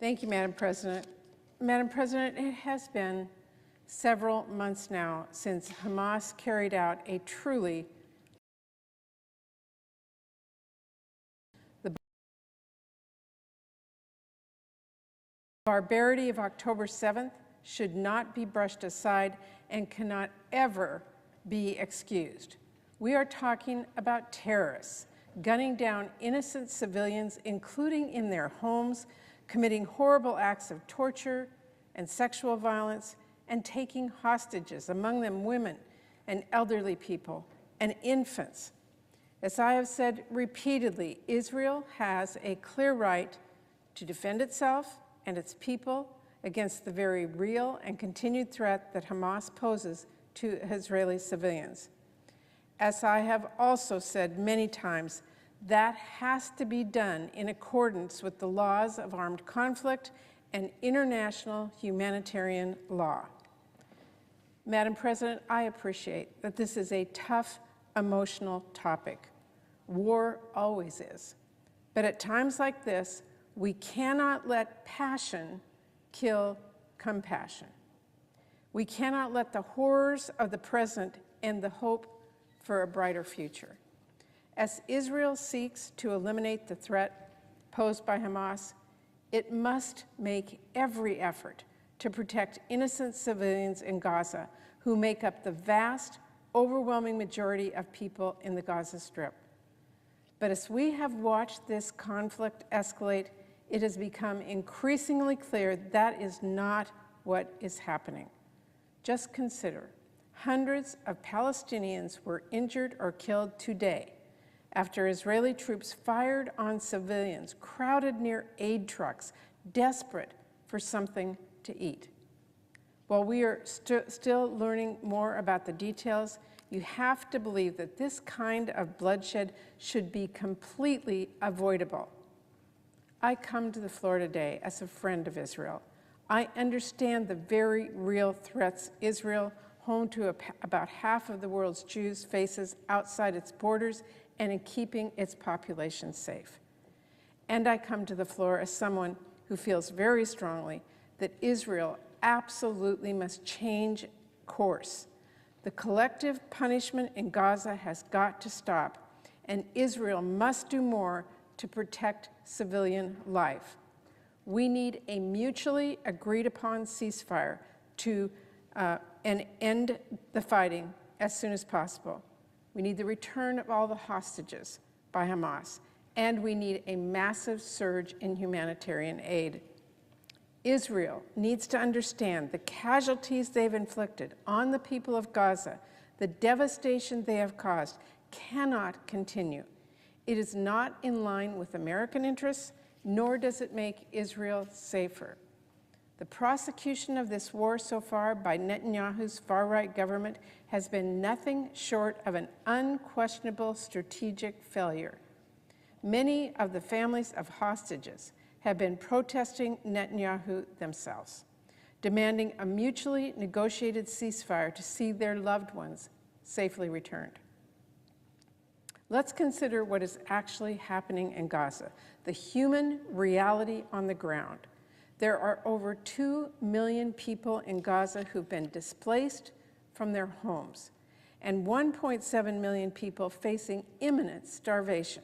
Thank you, Madam President. Madam President, it has been several months now since Hamas carried out a truly the barbarity of October 7th should not be brushed aside and cannot ever be excused. We are talking about terrorists gunning down innocent civilians, including in their homes, committing horrible acts of torture and sexual violence, and taking hostages, among them women and elderly people and infants. As I have said repeatedly, Israel has a clear right to defend itself and its people against the very real and continued threat that Hamas poses to Israeli civilians. As I have also said many times, that has to be done in accordance with the laws of armed conflict and international humanitarian law. Madam President, I appreciate that this is a tough, emotional topic. War always is. But at times like this, we cannot let passion kill compassion. We cannot let the horrors of the present end the hope for a brighter future. As Israel seeks to eliminate the threat posed by Hamas, it must make every effort to protect innocent civilians in Gaza who make up the vast, overwhelming majority of people in the Gaza Strip. But as we have watched this conflict escalate, it has become increasingly clear that is not what is happening. Just consider, hundreds of Palestinians were injured or killed today after Israeli troops fired on civilians crowded near aid trucks, desperate for something to eat. While we are still learning more about the details, you have to believe that this kind of bloodshed should be completely avoidable. I come to the floor today as a friend of Israel. I understand the very real threats Israel, home to about half of the world's Jews, faces outside its borders and in keeping its population safe. And I come to the floor as someone who feels very strongly that Israel absolutely must change course. The collective punishment in Gaza has got to stop, and Israel must do more to protect civilian life. We need a mutually agreed upon ceasefire and end the fighting as soon as possible. We need the return of all the hostages by Hamas, and we need a massive surge in humanitarian aid. Israel needs to understand the casualties they've inflicted on the people of Gaza, the devastation they have caused, cannot continue. It is not in line with American interests, nor does it make Israel safer. The prosecution of this war so far by Netanyahu's far-right government has been nothing short of an unquestionable strategic failure. Many of the families of hostages have been protesting Netanyahu themselves, demanding a mutually negotiated ceasefire to see their loved ones safely returned. Let's consider what is actually happening in Gaza, the human reality on the ground. There are over 2 million people in Gaza who've been displaced from their homes, and 1.7 million people facing imminent starvation.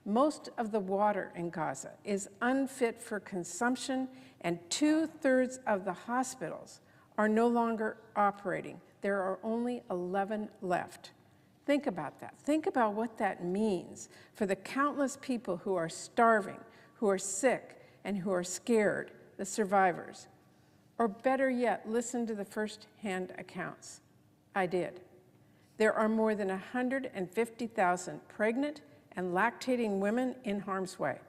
Most of the water in Gaza is unfit for consumption, and 2/3 of the hospitals are no longer operating. There are only 11 left. Think about that. Think about what that means for the countless people who are starving, who are sick, and who are scared, the survivors. Or better yet, listen to the first-hand accounts. I did. There are more than 150,000 pregnant and lactating women in harm's way.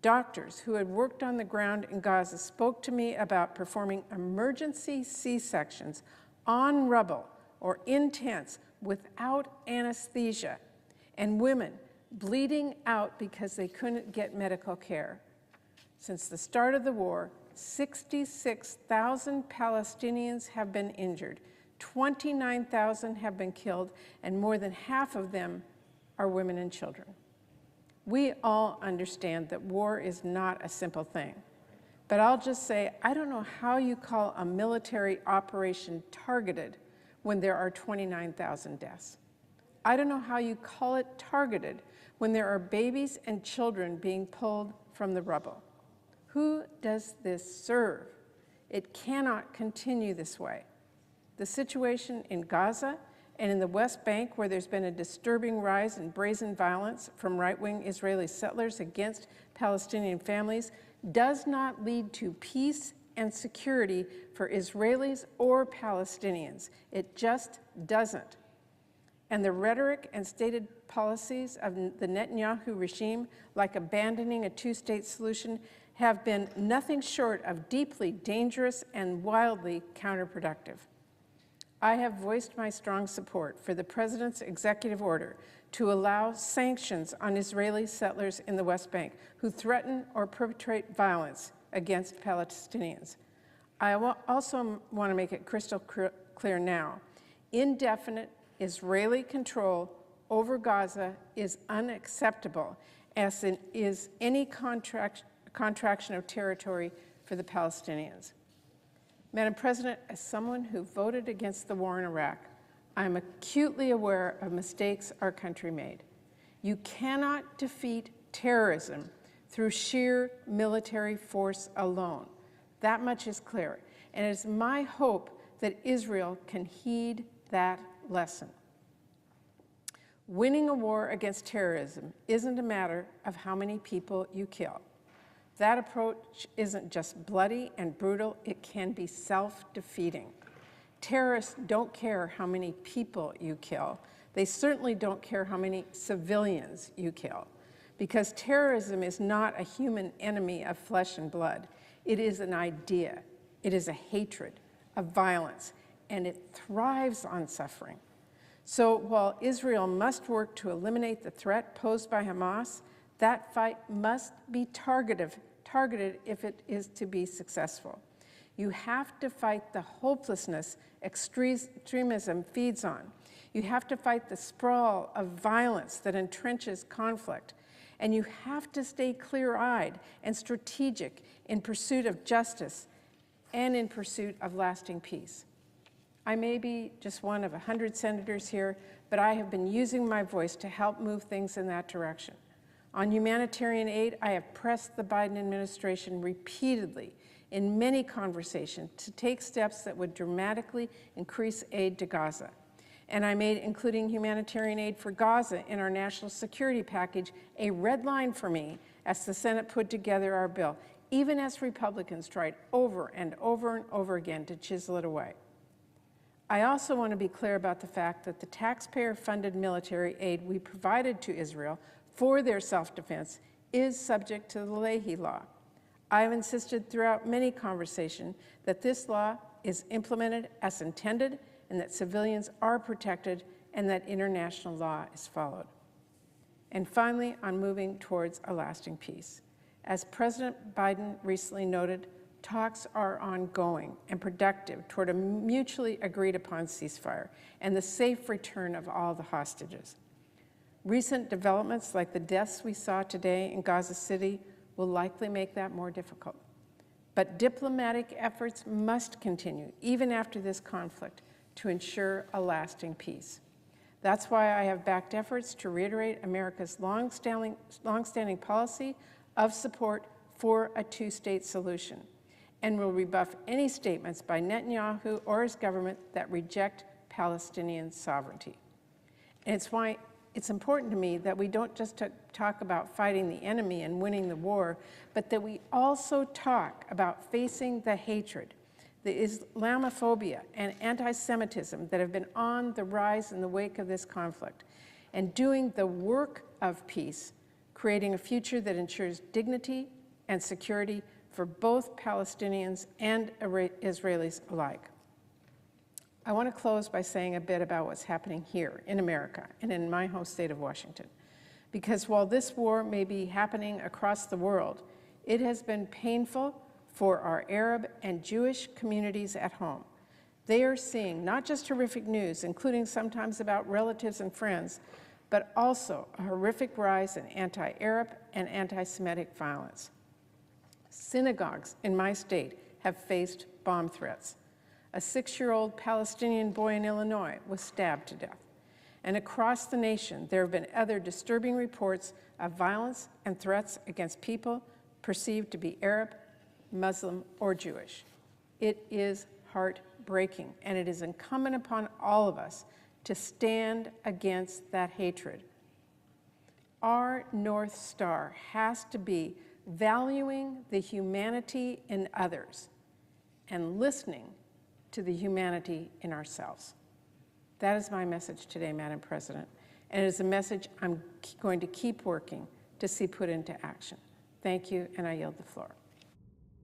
Doctors who had worked on the ground in Gaza spoke to me about performing emergency C-sections on rubble or in tents without anesthesia, and women bleeding out because they couldn't get medical care. Since the start of the war, 66,000 Palestinians have been injured, 29,000 have been killed, and more than half of them are women and children. We all understand that war is not a simple thing, But I'll just say, I don't know how you call a military operation targeted when there are 29,000 deaths. I don't know how you call it targeted when there are babies and children being pulled from the rubble. Who does this serve? It cannot continue this way. The situation in Gaza and in the West Bank, where there's been a disturbing rise in brazen violence from right-wing Israeli settlers against Palestinian families, does not lead to peace and security for Israelis or Palestinians. It just doesn't. And the rhetoric and stated policies of the Netanyahu regime, like abandoning a two-state solution, have been nothing short of deeply dangerous and wildly counterproductive. I have voiced my strong support for the President's executive order to allow sanctions on Israeli settlers in the West Bank who threaten or perpetrate violence against Palestinians. I also want to make it crystal clear now, indefinite Israeli control over Gaza is unacceptable, as is any contraction of territory for the Palestinians. Madam President, as someone who voted against the war in Iraq, I am acutely aware of mistakes our country made. You cannot defeat terrorism through sheer military force alone. That much is clear. And it is my hope that Israel can heed that lesson. Winning a war against terrorism isn't a matter of how many people you kill. That approach isn't just bloody and brutal, it can be self-defeating. Terrorists don't care how many people you kill. They certainly don't care how many civilians you kill, because terrorism is not a human enemy of flesh and blood. It is an idea. It is a hatred of violence, and it thrives on suffering. So while Israel must work to eliminate the threat posed by Hamas, that fight must be targeted if it is to be successful. You have to fight the hopelessness extremism feeds on. You have to fight the sprawl of violence that entrenches conflict. And you have to stay clear-eyed and strategic in pursuit of justice and in pursuit of lasting peace. I may be just one of 100 senators here, but I have been using my voice to help move things in that direction. On humanitarian aid, I have pressed the Biden administration repeatedly in many conversations to take steps that would dramatically increase aid to Gaza. And I made including humanitarian aid for Gaza in our national security package a red line for me as the Senate put together our bill, even as Republicans tried over and over and over again to chisel it away. I also want to be clear about the fact that the taxpayer-funded military aid we provided to Israel for their self-defense is subject to the Leahy Law. I have insisted throughout many conversations that this law is implemented as intended and that civilians are protected and that international law is followed. And finally, on moving towards a lasting peace. As President Biden recently noted, talks are ongoing and productive toward a mutually agreed upon ceasefire and the safe return of all the hostages. Recent developments like the deaths we saw today in Gaza City will likely make that more difficult. But diplomatic efforts must continue, even after this conflict, to ensure a lasting peace. That's why I have backed efforts to reiterate America's long-standing policy of support for a two-state solution, and will rebuff any statements by Netanyahu or his government that reject Palestinian sovereignty. And it's why it's important to me that we don't just talk about fighting the enemy and winning the war, but that we also talk about facing the hatred, the Islamophobia and anti-Semitism that have been on the rise in the wake of this conflict, and doing the work of peace, creating a future that ensures dignity and security for both Palestinians and Israelis alike. I want to close by saying a bit about what's happening here in America and in my home state of Washington. Because while this war may be happening across the world, it has been painful for our Arab and Jewish communities at home. They are seeing not just horrific news, including sometimes about relatives and friends, but also a horrific rise in anti-Arab and anti-Semitic violence. Synagogues in my state have faced bomb threats. A 6-year-old Palestinian boy in Illinois was stabbed to death. And across the nation, there have been other disturbing reports of violence and threats against people perceived to be Arab, Muslim, or Jewish. It is heartbreaking, and it is incumbent upon all of us to stand against that hatred. Our North Star has to be valuing the humanity in others and listening to the humanity in ourselves. That is my message today, Madam President, and it is a message I'm going to keep working to see put into action. Thank you, and I yield the floor.